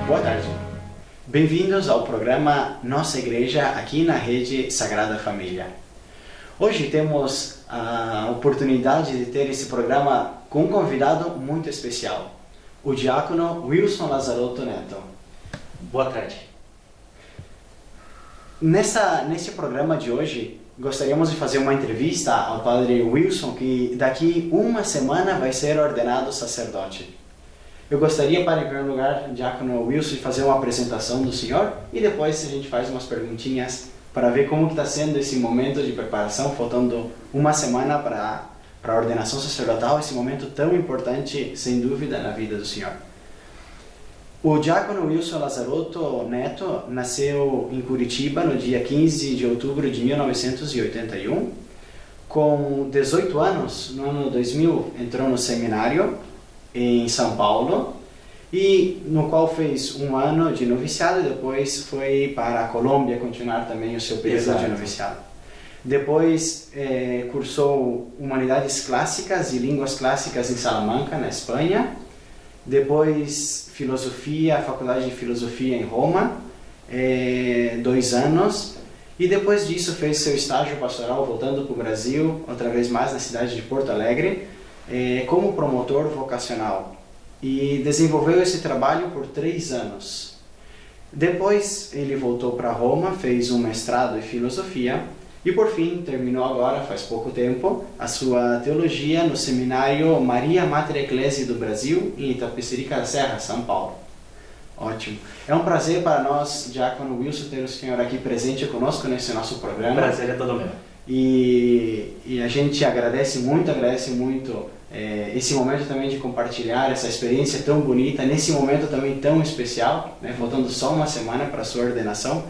Boa tarde. Bem-vindos ao programa Nossa Igreja aqui na Rede Sagrada Família. Hoje temos a oportunidade de ter esse programa com um convidado muito especial, o diácono Wilson Lazarotto Neto. Boa tarde. Nesse programa de hoje, gostaríamos de fazer uma entrevista ao padre Wilson, que daqui uma semana vai ser ordenado sacerdote. Eu gostaria, para, em primeiro lugar, diácono Wilson, de fazer uma apresentação do senhor e depois a gente faz umas perguntinhas para ver como está sendo esse momento de preparação, faltando uma semana para a ordenação sacerdotal, esse momento tão importante, sem dúvida, na vida do senhor. O diácono Wilson Lazarotto Neto nasceu em Curitiba no dia 15 de outubro de 1981. Com 18 anos, no ano 2000, entrou no seminário em São Paulo, e no qual fez um ano de noviciado e depois foi para a Colômbia continuar também o seu período de noviciado. Depois cursou Humanidades Clássicas e Línguas Clássicas em Salamanca, na Espanha. Depois Filosofia, Faculdade de Filosofia em Roma, 2 anos. E depois disso fez seu estágio pastoral voltando para o Brasil, outra vez mais na cidade de Porto Alegre, como promotor vocacional, e desenvolveu esse trabalho por 3 anos. Depois ele voltou para Roma, fez um mestrado em filosofia e por fim terminou agora, faz pouco tempo, a sua teologia no seminário Maria Mater Ecclesiae do Brasil, em Itapecerica da Serra, São Paulo. Ótimo. É um prazer para nós, diácono Wilson, ter o senhor aqui presente conosco nesse nosso programa. O prazer é todo meu. E a gente agradece muito esse momento também de compartilhar essa experiência tão bonita, nesse momento também tão especial, né, faltando só uma semana para a sua ordenação.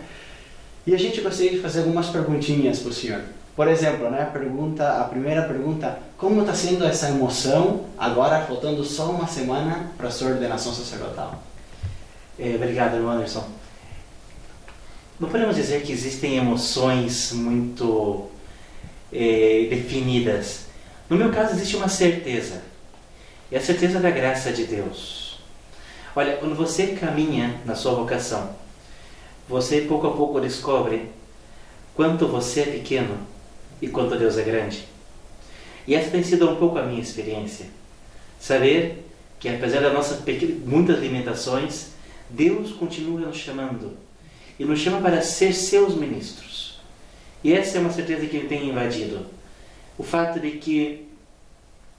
E a gente gostaria de fazer algumas perguntinhas para o senhor. Por exemplo, né, a primeira pergunta, como está sendo essa emoção agora, faltando só uma semana para a sua ordenação sacerdotal? Obrigado, irmão Anderson. Não podemos dizer que existem emoções muito definidas. No meu caso existe uma certeza, e a certeza da graça de Deus. Olha, quando você caminha na sua vocação, você pouco a pouco descobre quanto você é pequeno e quanto Deus é grande. E essa tem sido um pouco a minha experiência. Saber que apesar das nossas muitas limitações, Deus continua nos chamando e nos chama para ser seus ministros. E essa é uma certeza que Ele tem invadido. O fato de que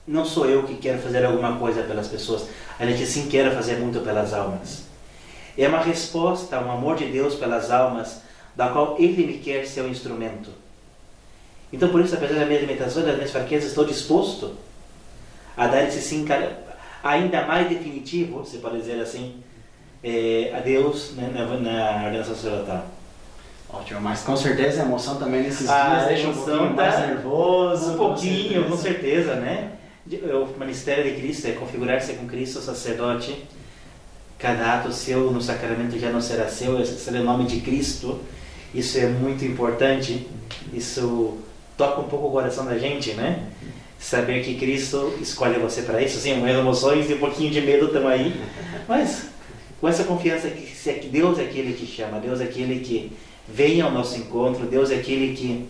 não sou eu que quero fazer alguma coisa pelas pessoas, a gente sim quer fazer muito pelas almas. É uma resposta a um amor de Deus pelas almas, da qual Ele me quer ser um instrumento. Então por isso, apesar das minhas limitações, das minhas fraquezas, estou disposto a dar esse sim ainda mais definitivo, você pode dizer assim, a Deus, né, na ordenação sacerdotal. Ótimo, mas com certeza a emoção também nesses dias deixa um pouquinho mais nervoso. Um pouquinho, com certeza, né? O ministério de Cristo é configurar-se com Cristo, sacerdote. Cada ato seu no sacramento já não será seu, será o nome de Cristo. Isso é muito importante. Isso toca um pouco o coração da gente, né? Saber que Cristo escolhe você para isso. Sim, umas emoções e um pouquinho de medo estão aí. Mas com essa confiança que Deus é aquele que chama, Deus é aquele que vem ao nosso encontro, Deus é aquele que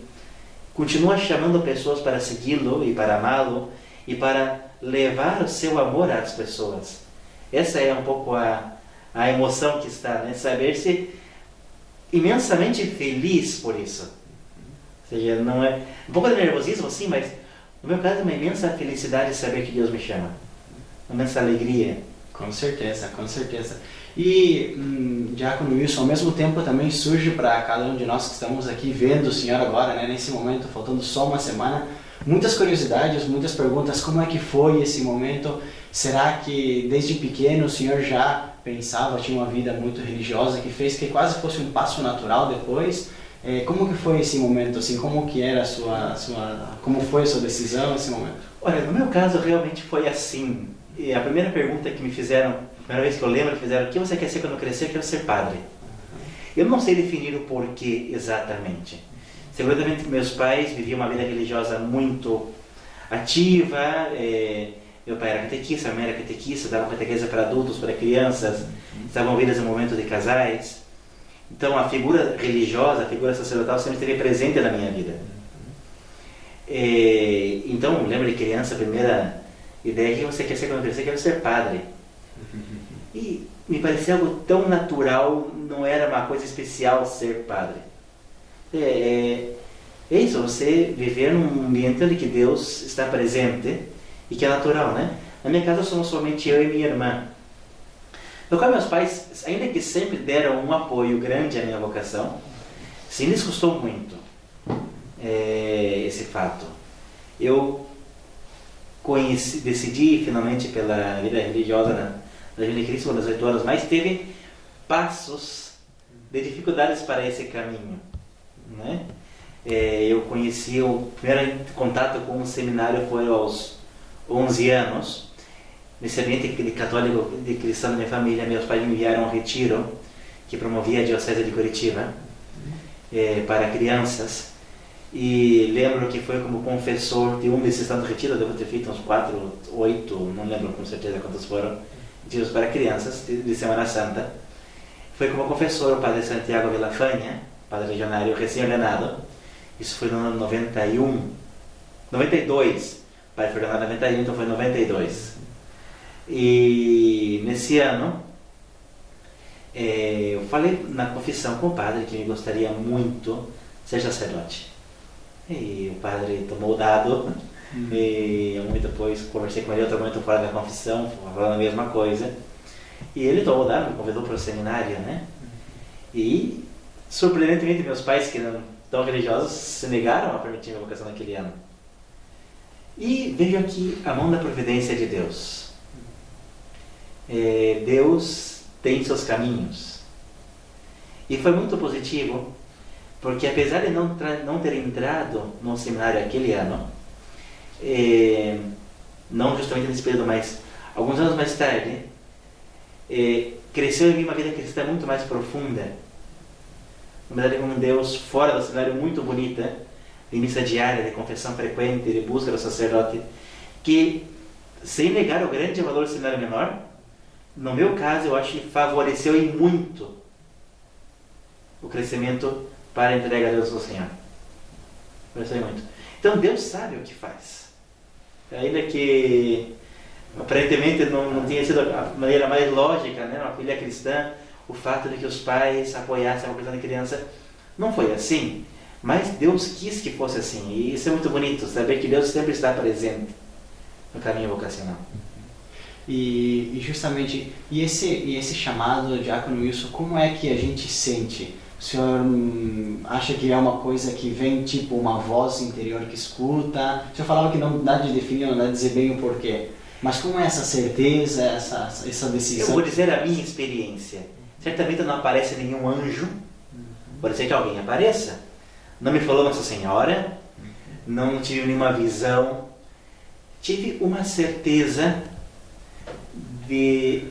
continua chamando pessoas para segui-lo e para amá-lo e para levar o seu amor às pessoas. Essa é um pouco a emoção que está, né? Saber-se imensamente feliz por isso. Ou seja, não é um pouco de nervosismo, sim, mas no meu caso é uma imensa felicidade saber que Deus me chama. Uma imensa alegria. Com certeza, com certeza. E, diácono Wilson, ao mesmo tempo também surge para cada um de nós que estamos aqui vendo o senhor agora, né, nesse momento, faltando só uma semana, muitas curiosidades, muitas perguntas. Como é que foi esse momento? Será que desde pequeno o senhor já pensava, tinha uma vida muito religiosa que fez que quase fosse um passo natural depois? Como que foi esse momento, assim, como que era como foi a sua decisão nesse momento? Olha, no meu caso realmente foi assim. E a primeira pergunta que me fizeram, a primeira vez que eu lembro, fizeram: o que você quer ser quando crescer? Eu quero ser padre. Eu não sei definir o porquê exatamente. Seguramente meus pais viviam uma vida religiosa muito ativa, Meu pai era catequista, minha mãe era catequista, dava catequese para adultos, para crianças, estavam envolvidas em momentos de casais. Então a figura religiosa, a figura sacerdotal sempre esteve presente na minha vida. Então, lembro de criança, a primeira ideia que você quer ser quando crescer, quer ser padre. E me parecia algo tão natural, não era uma coisa especial ser padre. É isso, você viver num ambiente onde que Deus está presente e que é natural, né? Na minha casa somos somente eu e minha irmã. No qual meus pais, ainda que sempre deram um apoio grande à minha vocação, sim, lhes custou muito esse fato. Eu decidi finalmente pela vida religiosa da Vida de Cristo aos 18 anos, mas teve passos de dificuldades para esse caminho, né? Eu conheci, o primeiro contato com o seminário foi aos 11 anos. Nesse ambiente de católico, de cristão da minha família, meus pais me enviaram a um retiro que promovia a Diocese de Curitiba para crianças. E lembro que foi como confessor de um desses tantos retiros, devo ter feito uns 4, 8, não lembro com certeza quantos foram, retiros para crianças de Semana Santa. Foi como confessor o padre Santiago Villafaña, padre legionário recém-ordenado. Isso foi no ano 92. O padre foi ordenado em 91, então foi em 92. E nesse ano, eu falei na confissão com o padre que me gostaria muito ser sacerdote. E o padre tomou o dado, e um momento depois conversei com ele, outro momento fora da confissão, falando a mesma coisa. E ele tomou o dado, me convidou para o seminário, né? E, surpreendentemente, meus pais, que não tão religiosos, se negaram a permitir minha vocação naquele ano. E vejo aqui a mão da providência de Deus. Deus tem seus caminhos. E foi muito positivo, porque apesar de não ter entrado no seminário aquele ano, não justamente nesse período, mas alguns anos mais tarde, cresceu em mim uma vida cristã muito mais profunda. Uma vida com um Deus fora do seminário muito bonita, de missa diária, de confissão frequente, de busca do sacerdote, que, sem negar o grande valor do seminário menor, no meu caso, eu acho que favoreceu em muito o crescimento para a entrega a Deus do Senhor. Favoreceu muito. Então, Deus sabe o que faz. Ainda que, aparentemente, não tenha sido a maneira mais lógica, né, uma filha cristã, o fato de que os pais apoiassem a vocação da criança, não foi assim. Mas Deus quis que fosse assim. E isso é muito bonito, saber que Deus sempre está presente no caminho vocacional. E justamente, esse chamado, Diácono Wilson, como é que a gente sente? O senhor acha que é uma coisa que vem tipo uma voz interior que escuta? O senhor falava que não dá de definir, não dá de dizer bem o porquê. Mas como é essa certeza, essa decisão? Eu vou dizer a minha experiência. Certamente não aparece nenhum anjo. Pode ser que alguém apareça. Não me falou Nossa Senhora. Não tive nenhuma visão. Tive uma certeza de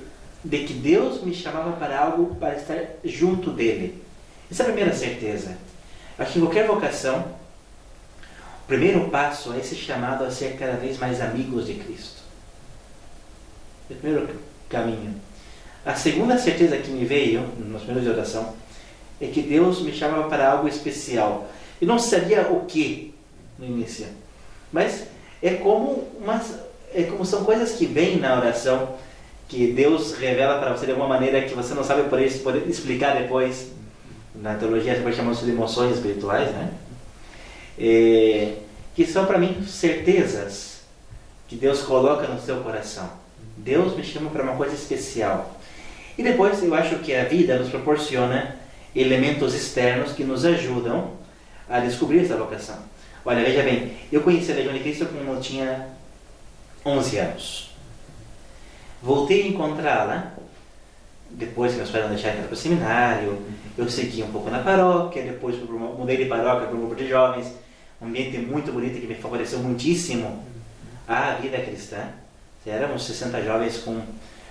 que Deus me chamava para algo, para estar junto dele. Essa é a primeira certeza. Acho que em qualquer vocação, o primeiro passo é esse chamado a ser cada vez mais amigos de Cristo. É o primeiro caminho. A segunda certeza que me veio, nos primeiros de oração, é que Deus me chamava para algo especial. Eu não sabia o que no início, mas é como são coisas que vêm na oração, que Deus revela para você de alguma maneira que você não sabe poder explicar depois. Na teologia a gente chama isso de emoções espirituais, né? Que são para mim certezas que Deus coloca no seu coração. Deus me chama para uma coisa especial. E depois eu acho que a vida nos proporciona elementos externos que nos ajudam a descobrir essa vocação. Olha, veja bem, eu conheci a Legião de Cristo quando eu tinha 11 anos. Voltei a encontrá-la depois que meus pais não deixaram ir para o seminário. Eu segui um pouco na paróquia, depois mudei de paróquia para um grupo de jovens, um ambiente muito bonito que me favoreceu muitíssimo a vida cristã. Éramos 60 jovens com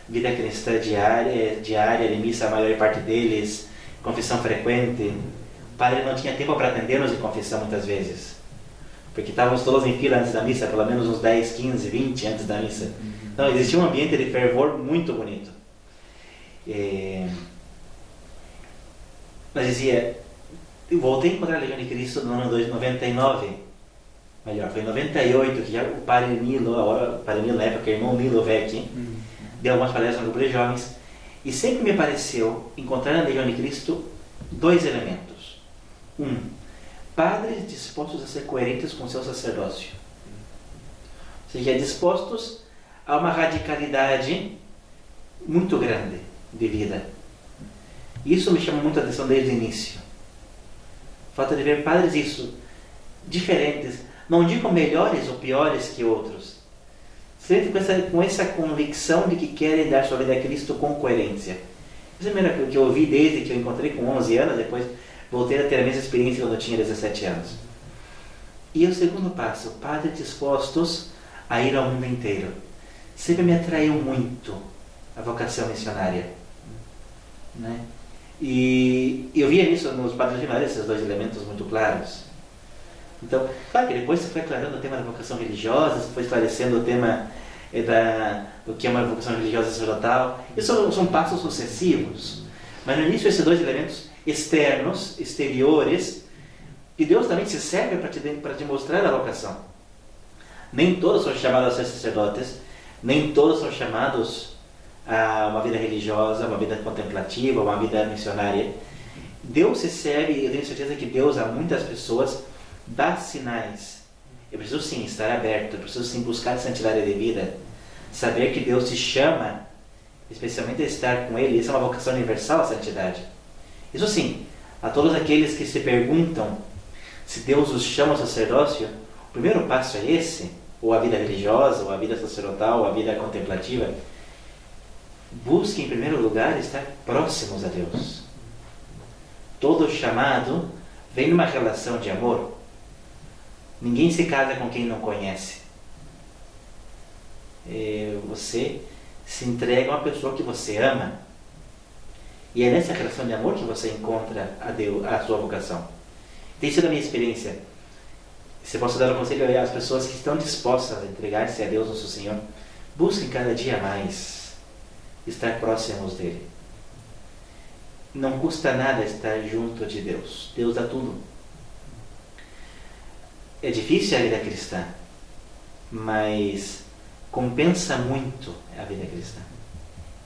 vida cristã diária, de missa, a maior parte deles, confissão frequente. O padre não tinha tempo para atender-nos em confissão muitas vezes, porque estávamos todos em fila antes da missa, pelo menos uns 10, 15, 20 antes da missa. Então existia um ambiente de fervor muito bonito. Mas dizia, eu voltei a encontrar a Legião de Cristo no ano 99, melhor, foi em 98, que já o Padre Nilo, o Padre Nilo na época, o irmão Nilo Vecchi, deu algumas palestras no grupo de jovens, e sempre me pareceu encontrar na Legião de Cristo dois elementos. Padres dispostos a ser coerentes com seu sacerdócio. Ou seja, dispostos a uma radicalidade muito grande de vida. Isso me chama muito a atenção desde o início. O fato de ver padres diferentes, não digo melhores ou piores que outros, sempre com essa convicção de que querem dar sua vida a Cristo com coerência. Isso é a primeira coisa que eu ouvi desde que eu encontrei com 11 anos, depois voltei a ter a mesma experiência quando eu tinha 17 anos. E o segundo passo, padres dispostos a ir ao mundo inteiro. Sempre me atraiu muito a vocação missionária, né? E eu via isso nos padres primários, esses dois elementos muito claros. Então, claro que depois você foi aclarando o tema da vocação religiosa, você foi esclarecendo o tema do que é uma vocação religiosa sacerdotal. Isso são passos sucessivos. Mas no início, esses dois elementos externos, exteriores, e Deus também se serve para te mostrar a vocação. Nem todos são chamados a ser sacerdotes, nem todos são chamados a uma vida religiosa, uma vida contemplativa, uma vida missionária. Deus se serve, eu tenho certeza que Deus a muitas pessoas dá sinais. Eu preciso sim estar aberto, eu preciso sim buscar santidade de vida, saber que Deus te chama, especialmente a estar com Ele. Isso é uma vocação universal, a santidade. Isso sim, a todos aqueles que se perguntam se Deus os chama ao sacerdócio, o primeiro passo é esse, ou a vida religiosa, ou a vida sacerdotal, ou a vida contemplativa. Busque em primeiro lugar estar próximos a Deus. Todo chamado vem numa relação de amor. Ninguém se casa com quem não conhece. Você se entrega a uma pessoa que você ama. E é nessa relação de amor que você encontra a sua vocação. Tem sido a minha experiência. Se posso dar um conselho às pessoas que estão dispostas a entregar-se a Deus, nosso Senhor, busquem cada dia mais estar próximos dele. Não custa nada estar junto de Deus. Deus dá tudo. É difícil a vida cristã, mas compensa muito a vida cristã.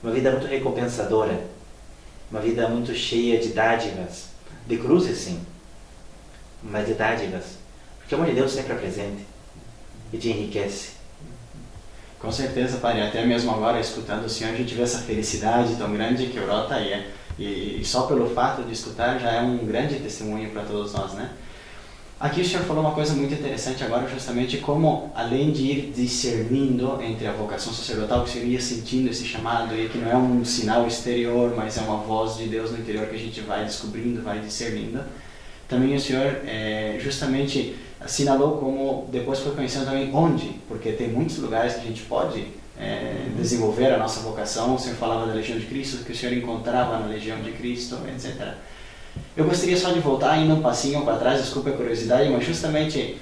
Uma vida muito recompensadora, uma vida muito cheia de dádivas, de cruzes sim, mas de dádivas, porque o amor de Deus sempre é presente e te enriquece. Com certeza, Padre, até mesmo agora escutando o Senhor a gente vê essa felicidade tão grande que brota e só pelo fato de escutar já é um grande testemunho para todos nós, né? Aqui o Senhor falou uma coisa muito interessante agora, justamente como, além de ir discernindo entre a vocação sacerdotal, que o Senhor ia sentindo esse chamado, e que não é um sinal exterior, mas é uma voz de Deus no interior que a gente vai descobrindo, vai discernindo. Também o Senhor justamente assinalou como depois foi conhecendo também onde, porque tem muitos lugares que a gente pode desenvolver a nossa vocação. O Senhor falava da Legião de Cristo, que o Senhor encontrava na Legião de Cristo, etc. Eu gostaria só de voltar ainda um passinho para trás, desculpa a curiosidade, mas justamente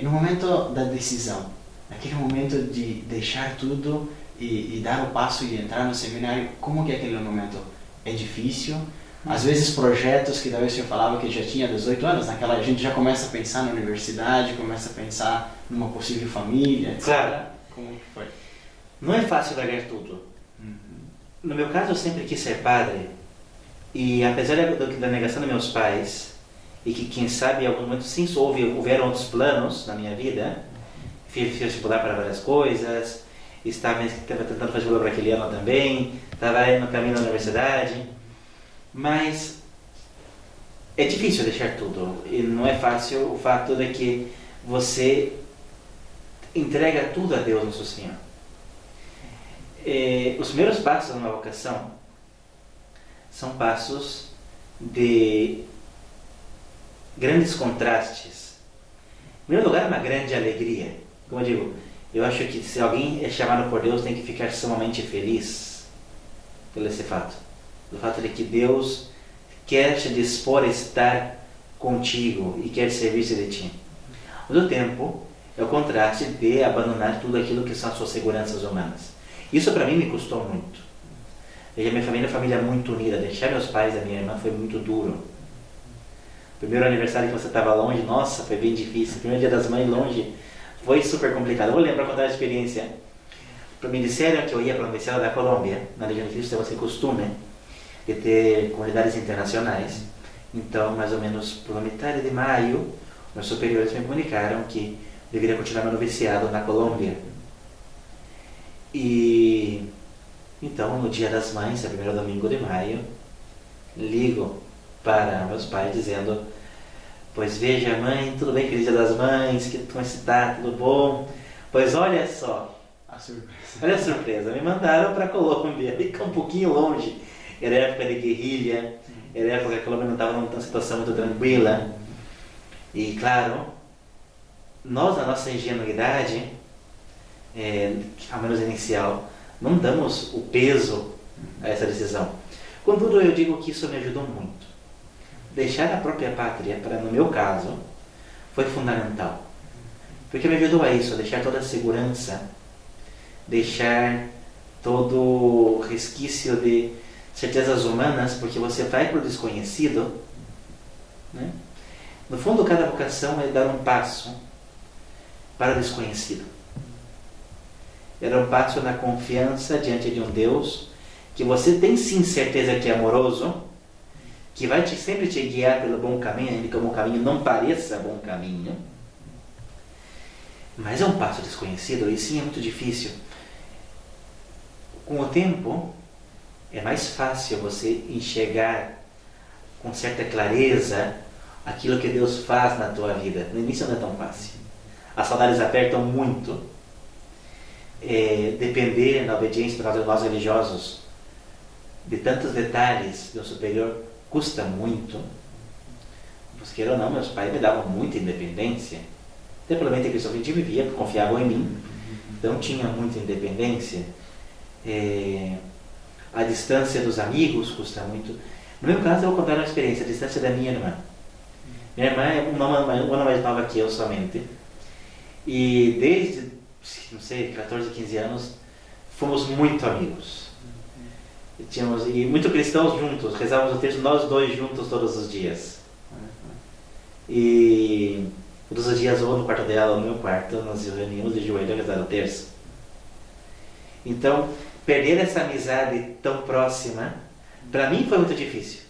no momento da decisão, naquele momento de deixar tudo e dar o passo e entrar no seminário, como que é aquele momento? É difícil? Às vezes projetos que talvez o senhor falava que já tinha 18 anos, naquela a gente já começa a pensar na universidade, começa a pensar numa possível família, etc. Claro. Como que foi? Não é fácil largar tudo. No meu caso, eu sempre quis ser padre, e apesar da negação dos meus pais, e que quem sabe em algum momento sim houveram outros planos na minha vida, fiz vestibular para várias coisas, estava tentando fazer vestibular para aquele ano também, estava no caminho da universidade, mas é difícil deixar tudo, e não é fácil o fato de que você entrega tudo a Deus, nosso Senhor. Os primeiros passos numa vocação são passos de grandes contrastes. Em primeiro lugar, uma grande alegria. Como eu digo, eu acho que se alguém é chamado por Deus, tem que ficar sumamente feliz pelo esse fato. Do fato de que Deus quer te dispor a estar contigo e quer servir-se de ti. Ao mesmo tempo, É o contraste de abandonar tudo aquilo que são as suas seguranças humanas. Isso para mim me custou muito. Veja, minha família é uma família muito unida. Deixar meus pais e a minha irmã foi muito duro. Primeiro aniversário que você estava longe, nossa, foi bem difícil. Primeiro dia das mães longe, foi super complicado. Eu vou lembrar contar a experiência. Me disseram que eu ia para a Universidade da Colômbia. Na Legião de Cristo temos esse costume de ter comunidades internacionais. Então, mais ou menos por metade de maio, meus superiores me comunicaram que deveria continuar meu noviciado na Colômbia. E então, no dia das mães, é o primeiro domingo de maio, ligo para meus pais dizendo: pois veja, mãe, tudo bem, feliz dia das mães, como está, tudo bom? Pois olha só, A surpresa. olha a surpresa, me mandaram para a Colômbia, fica um pouquinho longe. Era época de guerrilha, era época que a Colômbia não estava numa situação muito tranquila. E claro, nós, na nossa ingenuidade, ao menos inicial, não damos o peso a essa decisão. Contudo, eu digo que isso me ajudou muito. Deixar a própria pátria, no meu caso, foi fundamental. Porque me ajudou a isso, a deixar toda a segurança, deixar todo o resquício de certezas humanas, porque você vai para o desconhecido, né? No fundo, cada vocação é dar um passo para o desconhecido. É dar um passo na confiança diante de um Deus que você tem sim certeza que é amoroso, que vai sempre te guiar pelo bom caminho, ainda que o bom caminho não pareça bom caminho. Mas é um passo desconhecido e sim é muito difícil. Com o tempo, é mais fácil você enxergar com certa clareza aquilo que Deus faz na tua vida. No início não é tão fácil. As saudades apertam muito. Depender da obediência para nós religiosos de tantos detalhes do superior custa muito. Vocês queiram ou não, meus pais me davam muita independência. Até pelo menos que eles somente vivia, confiavam em mim. Então tinha muita independência. A distância dos amigos custa muito. No meu caso, eu vou contar uma experiência, a distância da minha irmã. Minha irmã é um ano mais nova que eu somente. E desde, não sei, 14, 15 anos, fomos muito amigos. E muito cristãos juntos, rezávamos o texto nós dois juntos todos os dias. E todos os dias, ou no quarto dela ou no meu quarto, nós nos reuníamos de joelho a rezar o terço. Então, perder essa amizade tão próxima, para mim foi muito difícil.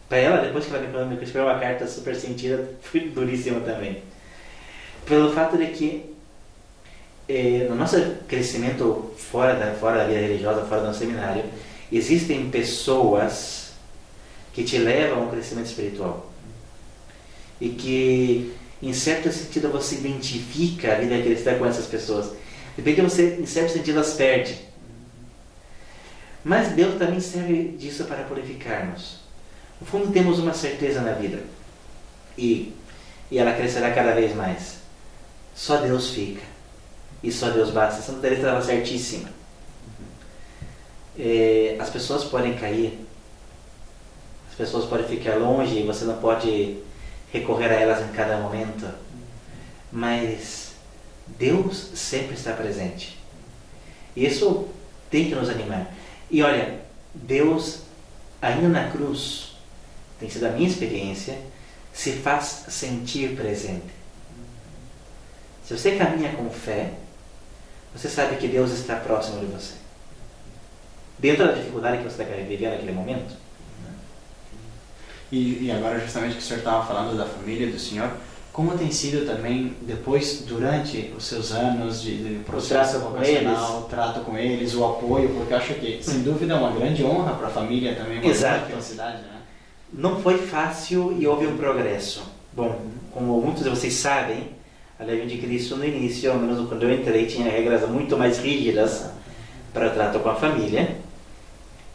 Para ela, depois que ela me escreveu uma carta super sentida, foi duríssima também. Pelo fato de que no nosso crescimento fora da vida religiosa, fora do seminário, existem pessoas que te levam a um crescimento espiritual. E que, em certo sentido, você identifica a vida cristã com essas pessoas. Depende de você, em certo sentido, as perde. Mas Deus também serve disso para purificar-nos. No fundo, temos uma certeza na vida. E ela crescerá cada vez mais. Só Deus fica. E só Deus basta. Santa Teresa estava certíssima. As pessoas podem cair. As pessoas podem ficar longe e você não pode recorrer a elas em cada momento. Mas Deus sempre está presente. Isso tem que nos animar. E olha, Deus, ainda na cruz, tem sido a minha experiência, se faz sentir presente. Se você caminha com fé, você sabe que Deus está próximo de você. Dentro da dificuldade que você está vivendo naquele momento. E agora, justamente que o senhor estava falando da família do senhor, como tem sido também depois, durante os seus anos de processo vocacional, o trato com eles, o apoio, porque eu acho que, sem dúvida, é uma grande honra para a família também, uma grande felicidade, né? Não foi fácil e houve um progresso. Bom, como muitos de vocês sabem, a Legião de Cristo no início, ao menos quando eu entrei, tinha regras muito mais rígidas para o trato com a família.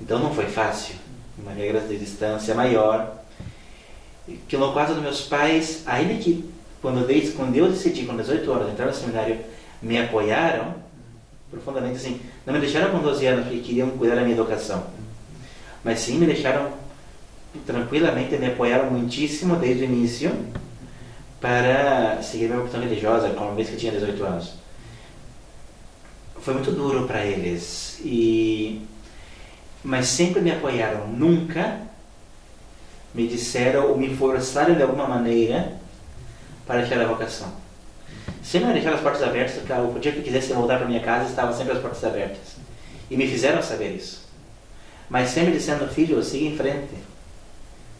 Então não foi fácil. Uma regra de distância maior. Que no caso dos meus pais, ainda que quando eu decidi, com 18 anos, entrar no seminário, me apoiaram profundamente, assim, não me deixaram com 12 anos porque queriam cuidar da minha educação, mas sim me deixaram tranquilamente, me apoiaram muitíssimo desde o início para seguir minha opção religiosa, como vez que eu tinha 18 anos. Foi muito duro para eles, mas sempre me apoiaram. Nunca me disseram ou me forçaram de alguma maneira para deixar a vocação. Sempre me deixaram as portas abertas, porque o dia que eu quisesse voltar para minha casa, estavam sempre as portas abertas. E me fizeram saber isso. Mas sempre dizendo: filho, siga em frente.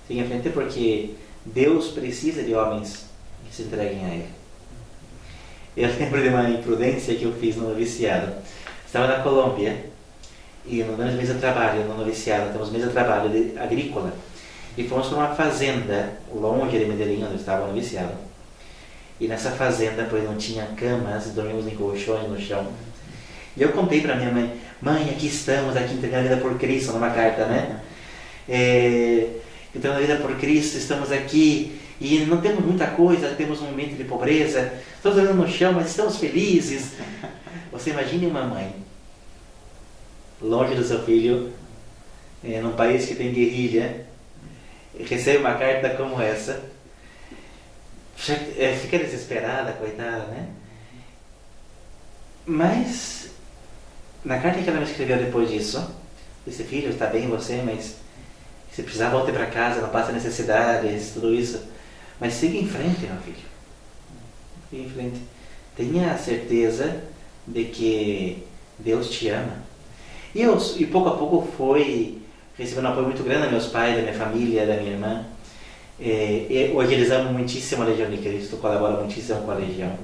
Siga em frente, porque Deus precisa de homens que se entreguem a Ele. Eu lembro de uma imprudência que eu fiz no noviciado. Estava na Colômbia, e no mês de trabalho, no noviciado, temos mês de trabalho agrícola. E fomos para uma fazenda, longe de Medellín, onde eu estava no noviciado. E nessa fazenda, pois não tinha camas, dormimos em colchões no chão. E eu contei para minha mãe: mãe, aqui estamos, aqui entregando a vida por Cristo, numa carta, né? Entregando a vida por Cristo, estamos aqui, e não temos muita coisa, temos um momento de pobreza, estamos dormindo no chão, mas estamos felizes. Você imagine uma mãe, longe do seu filho, num país que tem guerrilha, recebe uma carta como essa, fica desesperada, coitada, né? Mas, na carta que ela me escreveu depois disso, disse: filho, está bem você, mas se precisar volte para casa, não passe necessidades, tudo isso. Mas siga em frente, meu filho. Siga em frente. Tenha a certeza de que Deus te ama. E pouco a pouco foi recebendo um apoio muito grande dos meus pais, da minha família, da minha irmã. Hoje eles amam muitíssimo a Legião de Cristo, colaboram muitíssimo com a Legião.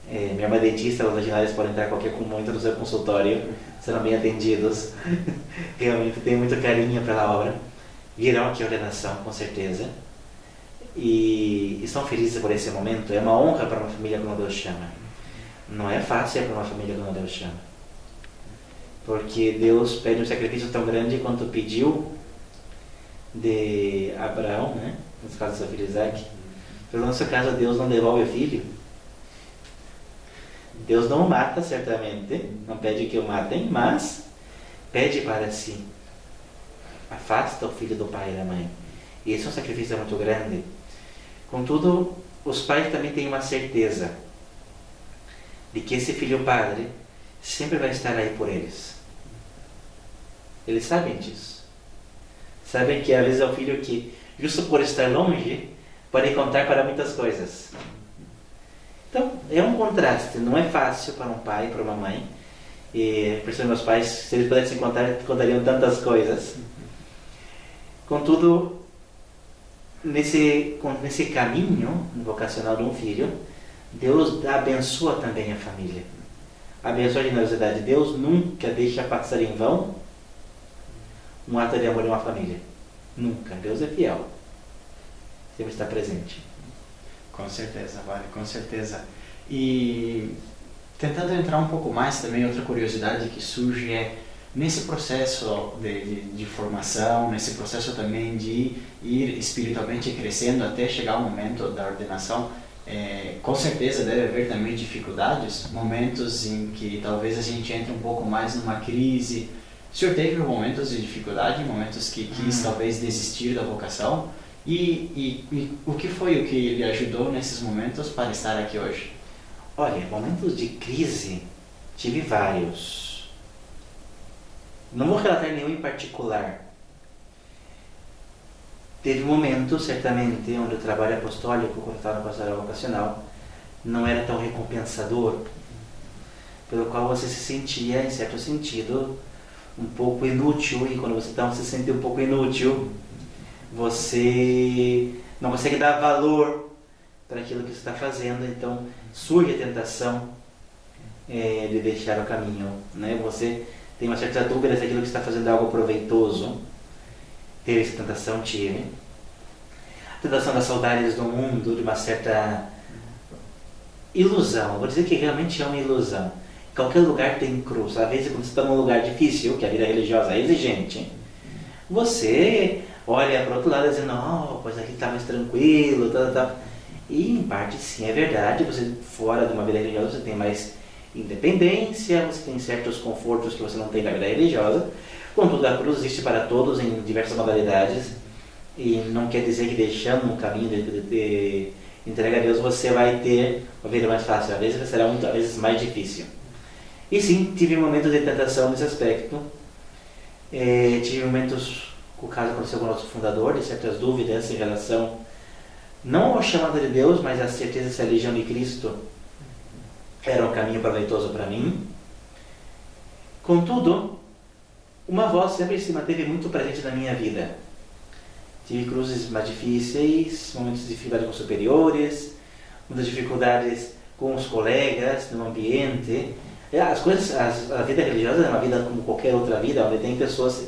Minha irmã é dentista, os legionários podem entrar a qualquer momento no seu consultório, serão bem atendidos. Realmente tem muito carinho pela obra. Virão aqui a ordenação, com certeza. E estão felizes por esse momento. É uma honra para uma família quando Deus chama. Não é fácil para uma família quando Deus chama. Porque Deus pede um sacrifício tão grande quanto pediu de Abraão, né? No caso do seu filho Isaac. Pelo nosso caso, Deus não devolve o filho. Deus não o mata, certamente. Não pede que o matem, mas pede para si. Afasta o filho do pai e da mãe. E esse é um sacrifício muito grande. Contudo, os pais também têm uma certeza de que esse filho padre sempre vai estar aí por eles. Eles sabem disso. Sabem que às vezes é o filho que, justo por estar longe, pode contar para muitas coisas. Então, é um contraste. Não é fácil para um pai e para uma mãe. E, por isso, meus pais, se eles pudessem contar, contariam tantas coisas. Contudo, nesse caminho vocacional de um filho, Deus abençoa também a família. Abençoa a generosidade. Deus nunca deixa passar em vão um ato de amor em uma família. Nunca. Deus é fiel. Sempre está presente. Com certeza, Vale, com certeza. E tentando entrar um pouco mais também, outra curiosidade que surge é nesse processo de formação, nesse processo também de ir espiritualmente crescendo até chegar ao momento da ordenação, com certeza deve haver também dificuldades, momentos em que talvez a gente entre um pouco mais numa crise. O senhor teve momentos de dificuldade, momentos que quis talvez desistir da vocação? E o que foi o que lhe ajudou nesses momentos para estar aqui hoje? Olha, momentos de crise, tive vários. Não vou relatar nenhum em particular. Teve momentos, certamente, onde o trabalho apostólico, quando estava no pastoral vocacional, não era tão recompensador, pelo qual você se sentia, em certo sentido, um pouco inútil, e quando você então se sente um pouco inútil, você não consegue dar valor para aquilo que você está fazendo, então surge a tentação de deixar o caminho, né? Você tem uma certa dúvida se aquilo que você está fazendo é algo proveitoso. Teve essa tentação, tive. A tentação das saudades do mundo, de uma certa ilusão. Vou dizer que realmente é uma ilusão. Em qualquer lugar tem cruz. Às vezes, quando você está num lugar difícil, que a vida religiosa é exigente, você olha para o outro lado e diz: não, pois aqui está mais tranquilo, tal. E em parte sim, é verdade. Você fora de uma vida religiosa, você tem mais independência, você tem certos confortos que você não tem na vida religiosa. Contudo, a cruz existe para todos em diversas modalidades, e não quer dizer que deixamos um caminho entrega a Deus, você vai ter uma vida mais fácil. Às vezes será às vezes mais difícil. E sim, tive momentos de tentação nesse aspecto. Tive momentos, o caso aconteceu com o nosso fundador, de certas dúvidas em relação, não ao chamado de Deus, mas à certeza se a religião de Cristo era um caminho proveitoso para mim. Contudo, uma voz sempre se manteve muito presente na minha vida. Tive cruzes mais difíceis, momentos de dificuldade com superiores, muitas dificuldades com os colegas, no ambiente. A vida religiosa é uma vida como qualquer outra vida, onde tem pessoas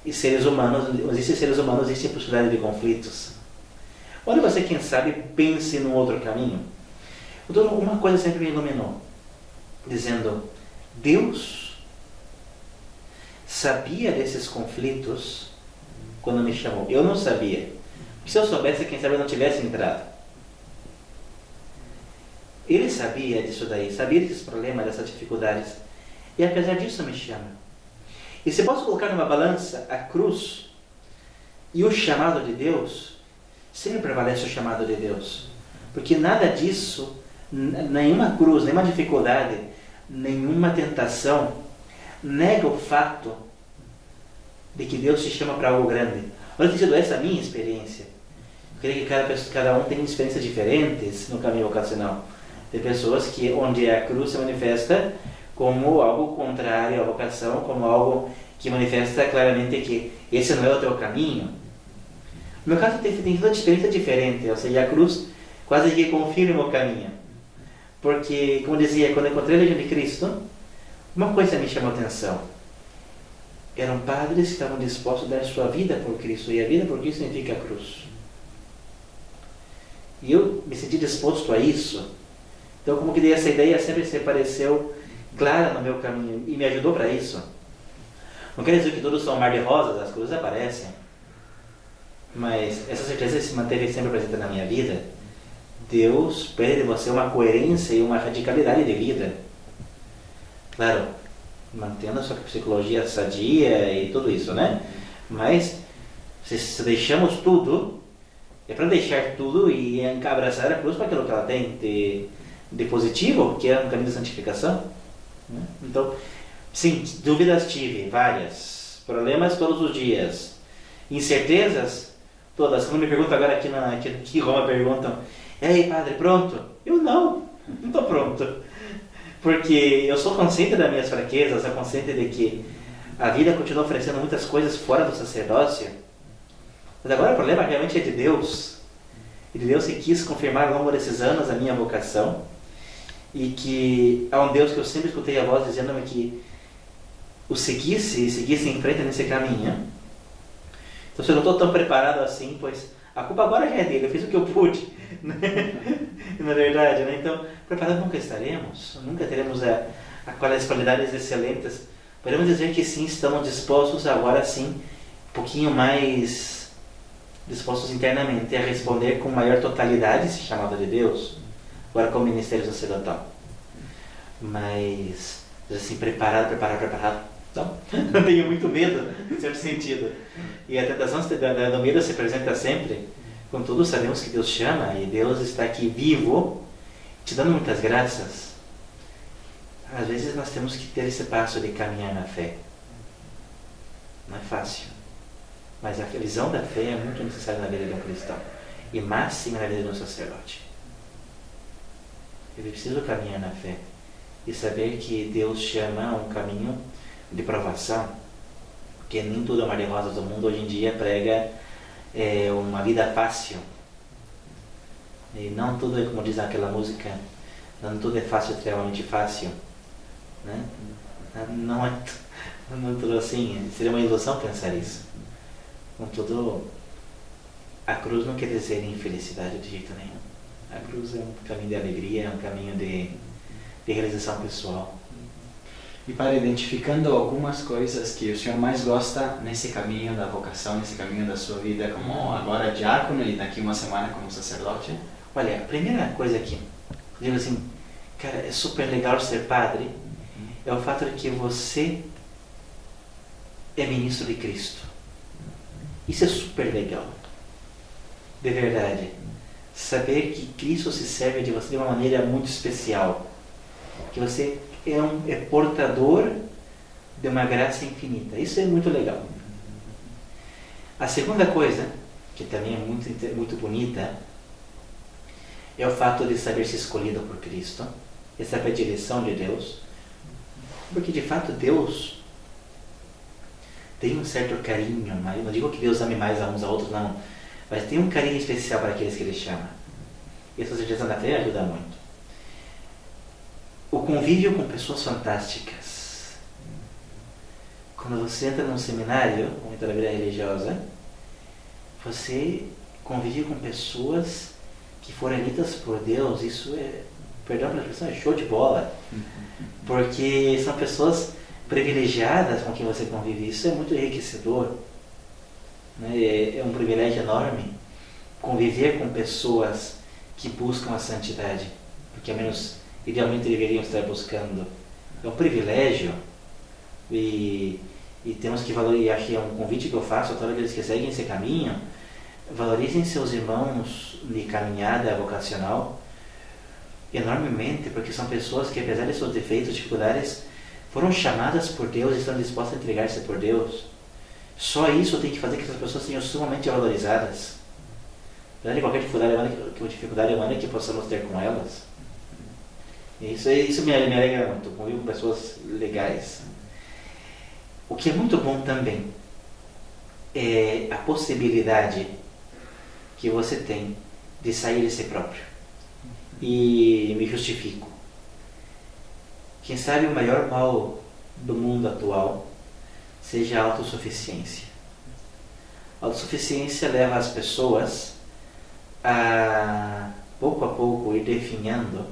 e seres humanos, existem seres humanos, existe a possibilidade de conflitos. Onde você, quem sabe, pense num outro caminho. Então, uma coisa sempre me iluminou, dizendo, Deus sabia desses conflitos quando me chamou. Eu não sabia. Se eu soubesse, quem sabe eu não tivesse entrado. Ele sabia disso daí, sabia desses problemas, dessas dificuldades. E apesar disso me chama. E se posso colocar numa balança a cruz e o chamado de Deus, sempre prevalece o chamado de Deus. Porque nada disso, nenhuma cruz, nenhuma dificuldade, nenhuma tentação, nega o fato de que Deus te chama para algo grande. Olha, tem sido essa a minha experiência. Eu creio que cada um tem experiências diferentes no caminho vocacional. Tem pessoas que, onde a cruz se manifesta como algo contrário à vocação, como algo que manifesta claramente que esse não é o teu caminho. No meu caso tem sido uma experiência diferente, ou seja, a cruz quase que confirma o caminho. Porque, como eu dizia, quando eu encontrei a Legião de Cristo, uma coisa me chamou a atenção. Eram padres que estavam dispostos a dar sua vida por Cristo, e a vida por Cristo significa a cruz. E eu me senti disposto a isso. Então, como que essa ideia sempre se pareceu clara no meu caminho e me ajudou para isso. Não quer dizer que todos são mar de rosas, as coisas aparecem. Mas essa certeza se manteve sempre presente na minha vida. Deus pede de você uma coerência e uma radicalidade de vida. Claro, mantendo a sua psicologia sadia e tudo isso, né? Mas se deixamos tudo, é para deixar tudo e abraçar a cruz para aquilo que ela tem de positivo, que é um caminho de santificação. Né? Então, sim, dúvidas tive, várias. Problemas todos os dias. Incertezas todas. Quando me perguntam agora aqui em Roma, perguntam, e aí, padre, pronto? Eu não estou pronto. Porque eu sou consciente das minhas fraquezas, sou consciente de que a vida continua oferecendo muitas coisas fora do sacerdócio. Mas agora o problema realmente é de Deus. E de Deus que quis confirmar ao longo desses anos a minha vocação. E que há um Deus que eu sempre escutei a voz dizendo-me que o seguisse e seguisse em frente nesse caminho. Então, se eu não estou tão preparado assim, pois a culpa agora já é dele, eu fiz o que eu pude. Na verdade, né? Então, preparados nunca estaremos, nunca teremos aquelas qualidades excelentes. Podemos dizer que sim, estamos dispostos agora sim, um pouquinho mais dispostos internamente a responder com maior totalidade esse chamado de Deus, agora como ministério sacerdotal. Mas, assim, preparado. Não, eu tenho muito medo, em certo sentido. E a tentação do medo se apresenta sempre. Contudo, sabemos que Deus chama e Deus está aqui vivo, te dando muitas graças. Às vezes nós temos que ter esse passo de caminhar na fé. Não é fácil. Mas a visão da fé é muito necessária na vida de um cristão. E máxima na vida de um sacerdote. Ele precisa caminhar na fé. E saber que Deus chama a um caminho de provação. Porque nem tudo é mar de rosas. O mundo hoje em dia prega uma vida fácil. E não tudo é como diz aquela música, não tudo é fácil, extremamente fácil. Né? Não é tudo assim, seria uma ilusão pensar isso. Contudo, a cruz não quer dizer infelicidade de jeito nenhum. A cruz é um caminho de alegria, é um caminho de realização pessoal. E para identificando algumas coisas que o senhor mais gosta nesse caminho da vocação, nesse caminho da sua vida como agora diácono e daqui uma semana como sacerdote? Olha, a primeira coisa aqui, eu digo assim, cara, é super legal ser padre, é o fato de que você é ministro de Cristo. Isso é super legal. De verdade. saber que Cristo se serve de você de uma maneira muito especial, que você é portador de uma graça infinita. Isso é muito legal. A segunda coisa, que também é muito bonita, é o fato de saber ser escolhido por Cristo, e saber a direção de Deus, porque de fato Deus tem um certo carinho, mas não digo que Deus ame mais a uns a outros, não, mas tem um carinho especial para aqueles que Ele chama. E essa certeza da fé ajuda muito. O convívio com pessoas fantásticas. Quando você entra num seminário, ou entra na vida religiosa, você convive com pessoas que foram eleitas por Deus. Isso é, perdão pela expressão, é show de bola. Porque são pessoas privilegiadas com quem você convive. Isso é muito enriquecedor. Né? É um privilégio enorme conviver com pessoas que buscam a santidade, porque ao menos idealmente deveriam estar buscando. É um privilégio e temos que valorizar. Acho que é um convite que eu faço a todos aqueles que seguem esse caminho. Valorizem seus irmãos de caminhada vocacional enormemente, porque são pessoas que, apesar de seus defeitos, dificuldades, foram chamadas por Deus e estão dispostas a entregar-se por Deus. Só isso tem que fazer que essas pessoas sejam sumamente valorizadas. Apesar de qualquer dificuldade humana que possamos ter com elas. Isso me alegra muito, convivo com pessoas legais. O que é muito bom também é a possibilidade que você tem de sair de si próprio. E me justifico. Quem sabe o maior mal do mundo atual seja a autossuficiência. A autossuficiência leva as pessoas a pouco ir definhando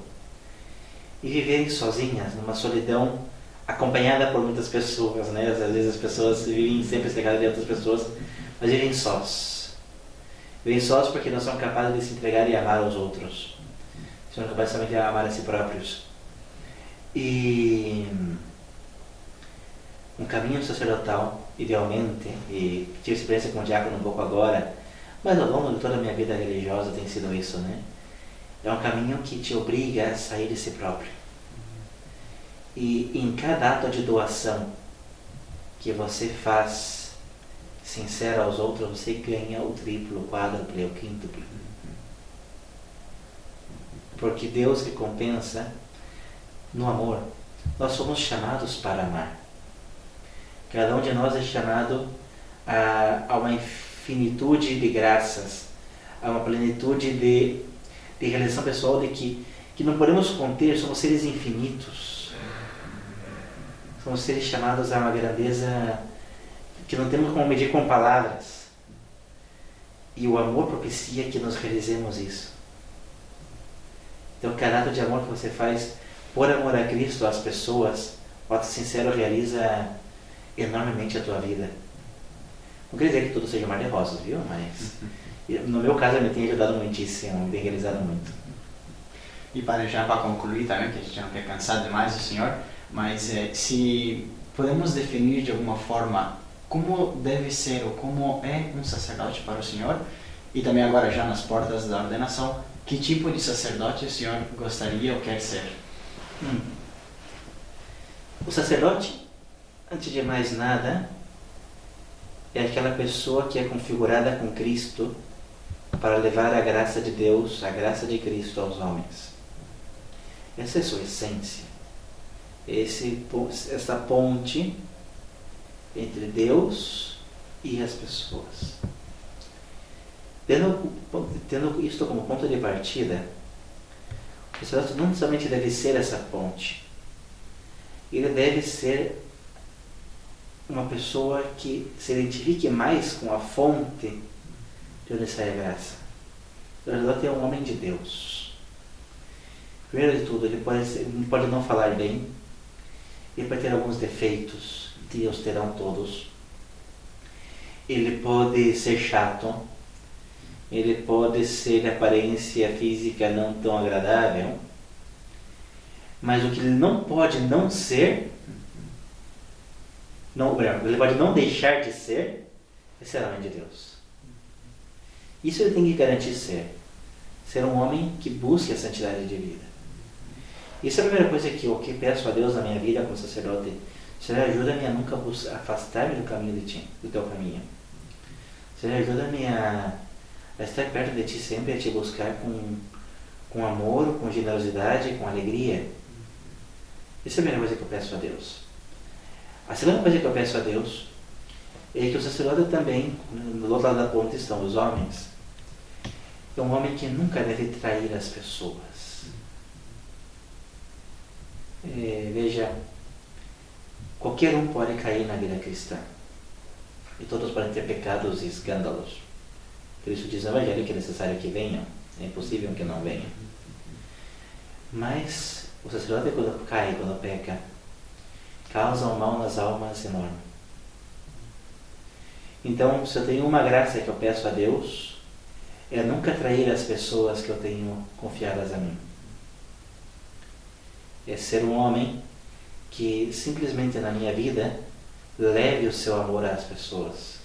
e viverem sozinhas, numa solidão acompanhada por muitas pessoas, né? Às vezes as pessoas vivem sempre cercadas de outras pessoas, mas vivem sós. Vivem sós porque não são capazes de se entregar e amar aos outros. São capazes somente de amar a si próprios. E um caminho sacerdotal, idealmente, e tive experiência com o diácono um pouco agora, mas ao longo de toda a minha vida religiosa tem sido isso, né? É um caminho que te obriga a sair de si próprio. E em cada ato de doação que você faz sincero aos outros, você ganha o triplo, o quádruplo, o quíntuplo. Porque Deus recompensa no amor. Nós somos chamados para amar. Cada um de nós é chamado a uma infinitude de graças, a uma plenitude de realização pessoal de que não podemos conter. Somos seres infinitos. Somos seres chamados a uma grandeza que não temos como medir com palavras. E o amor propicia que nos realizemos isso. Então, cada ato de amor que você faz por amor a Cristo, às pessoas, o ato sincero realiza enormemente a tua vida. Não quer dizer que tudo seja mar de rosas, viu? Mas no meu caso me tem ajudado muitíssimo, me tem realizado muito. E já para concluir também, que a gente não quer cansar demais o senhor, mas se podemos definir de alguma forma como deve ser ou como é um sacerdote para o senhor, e também agora já nas portas da ordenação, que tipo de sacerdote o senhor gostaria ou quer ser? O sacerdote, antes de mais nada, é aquela pessoa que é configurada com Cristo para levar a graça de Deus, a graça de Cristo aos homens. Essa é a sua essência. Essa ponte entre Deus e as pessoas. Tendo isto como ponto de partida, o sacerdote não somente deve ser essa ponte, ele deve ser uma pessoa que se identifique mais com a fonte de onde sai a graça. O sacerdote é um homem de Deus. Primeiro de tudo, ele pode não falar bem, ele pode ter alguns defeitos, Deus terão todos. Ele pode ser chato, ele pode ser de aparência física não tão agradável, mas o que ele não pode não ser, ele pode não deixar de ser, é ser homem de Deus. Isso ele tem que garantir ser. ser um homem que busque a santidade de vida. Isso é a primeira coisa que eu peço a Deus na minha vida como sacerdote. Senhor, ajuda-me a nunca afastar-me do caminho de Ti, do Teu caminho. Senhor, ajuda-me a estar perto de Ti sempre, a Te buscar com amor, com generosidade, com alegria. Essa é a primeira coisa que eu peço a Deus. A segunda coisa que eu peço a Deus é que o sacerdote também, do outro lado da ponte estão os homens, é um homem que nunca deve trair as pessoas. Veja, qualquer um pode cair na vida cristã. E todos podem ter pecados e escândalos. Por isso diz o Evangelho que é necessário que venham. É impossível que não venham. Mas o sacerdote, quando cai, quando peca, causa um mal nas almas enorme. Então, se eu tenho uma graça que eu peço a Deus, é nunca trair as pessoas que eu tenho confiadas a mim. É ser um homem que simplesmente na minha vida leve o seu amor às pessoas.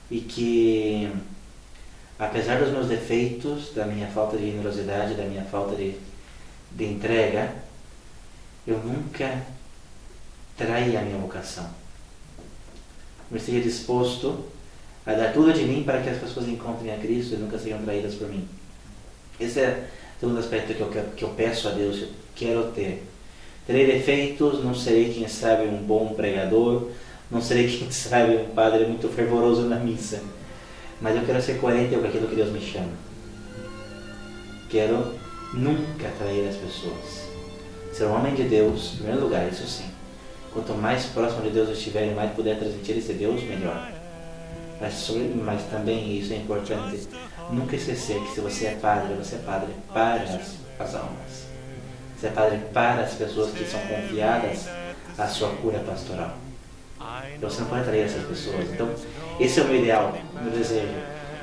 E que, apesar dos meus defeitos, da minha falta de generosidade, da minha falta de entrega, eu nunca traia a minha vocação. Eu esteja disposto a dar tudo de mim para que as pessoas encontrem a Cristo e nunca sejam traídas por mim. Esse é o segundo aspecto que eu peço a Deus, eu quero ter. Terei defeitos, não serei, quem sabe, um bom pregador, não serei, quem sabe, um padre muito fervoroso na missa, mas eu quero ser coerente com aquilo que Deus me chama. Quero nunca trair as pessoas. Ser um homem de Deus, em primeiro lugar, isso sim. Quanto mais próximo de Deus eu estiver e mais puder transmitir esse Deus, melhor. Mas também, isso é importante, nunca esquecer que se você é padre para as almas. Você é padre para as pessoas que são confiadas à sua cura pastoral. Então você não pode atrair essas pessoas. Então, esse é o meu ideal, o meu desejo.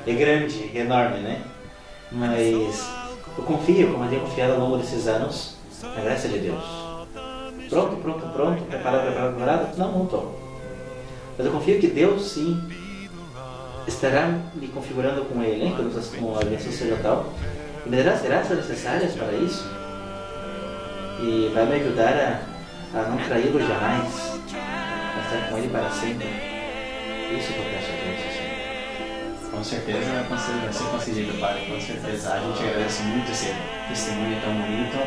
É grande, é enorme, né? Mas eu confio, como eu tenho confiado ao longo desses anos, na graça de Deus. Pronto, preparado? Não estou. Mas eu confio que Deus, sim, estará me configurando com Ele, né? Com a aliança sacerdotal, e me dará as graças necessárias para isso. E vai me ajudar a não traí-lo jamais, a estar com Ele para sempre. Isso que eu peço a Deus, assim. Com certeza vai ser concedido, Padre, com certeza. A gente agradece muito esse testemunho tão bonito,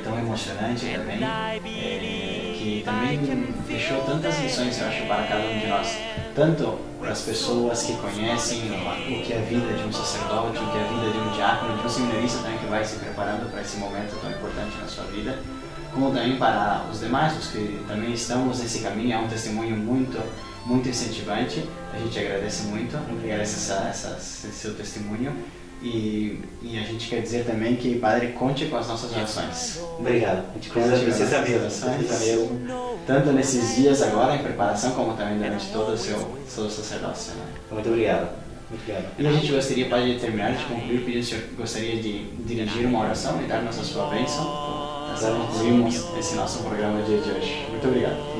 tão emocionante também, que também deixou tantas lições, eu acho, para cada um de nós. Tanto para as pessoas que conhecem o que é a vida de um sacerdote, o que é a vida de um diácono, de um seminarista também que vai se preparando para esse momento tão importante na sua vida, como também para os demais, os que também estamos nesse caminho. É um testemunho muito incentivante. A gente agradece muito, agradece esse seu testemunho. E a gente quer dizer também que, Padre, conte com as nossas orações. Obrigado. A gente precisa mesmo. Tanto nesses dias agora, em preparação, como também durante todo o seu sacerdócio. Né? Muito obrigado. E a gente gostaria, Padre, de terminar, de concluir, pedindo que o senhor gostaria de dirigir uma oração e dar-nos a sua bênção. Nós concluímos esse nosso programa dia de hoje. Muito obrigado.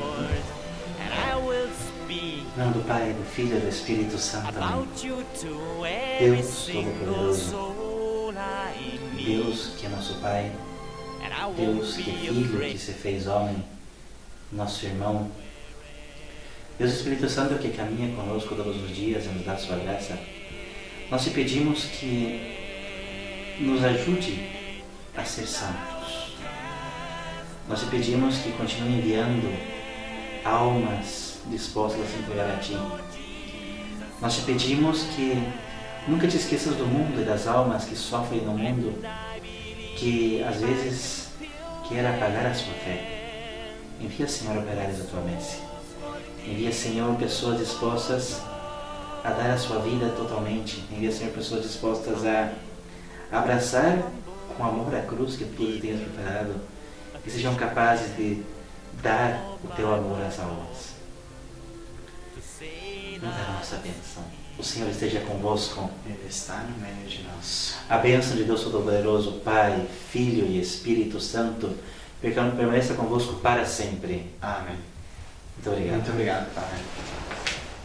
Em nome do Pai, do Filho e do Espírito Santo. Amém. Deus Todo-Poderoso, Deus que é nosso Pai, Deus que é Filho, que se fez homem, nosso irmão, Deus Espírito Santo que caminha conosco todos os dias e nos dá a sua graça, nós te pedimos que nos ajude a ser santos. Nós te pedimos que continue enviando almas dispostas a se entregar a Ti. Nós te pedimos que nunca te esqueças do mundo e das almas que sofrem no mundo, que às vezes quer apagar a sua fé. Envia, Senhor, operários da Tua messe. Envia, Senhor, pessoas dispostas a dar a sua vida totalmente. Envia, Senhor, pessoas dispostas a abraçar com amor a cruz que Tu tens preparado, que sejam capazes de dar o Teu amor às almas. Nos dá a nossa bênção. O Senhor esteja convosco. Ele está no meio de nós. A bênção de Deus Todo-Poderoso, Pai, Filho e Espírito Santo, permaneça convosco para sempre. Amém. Muito obrigado. Muito obrigado, Pai.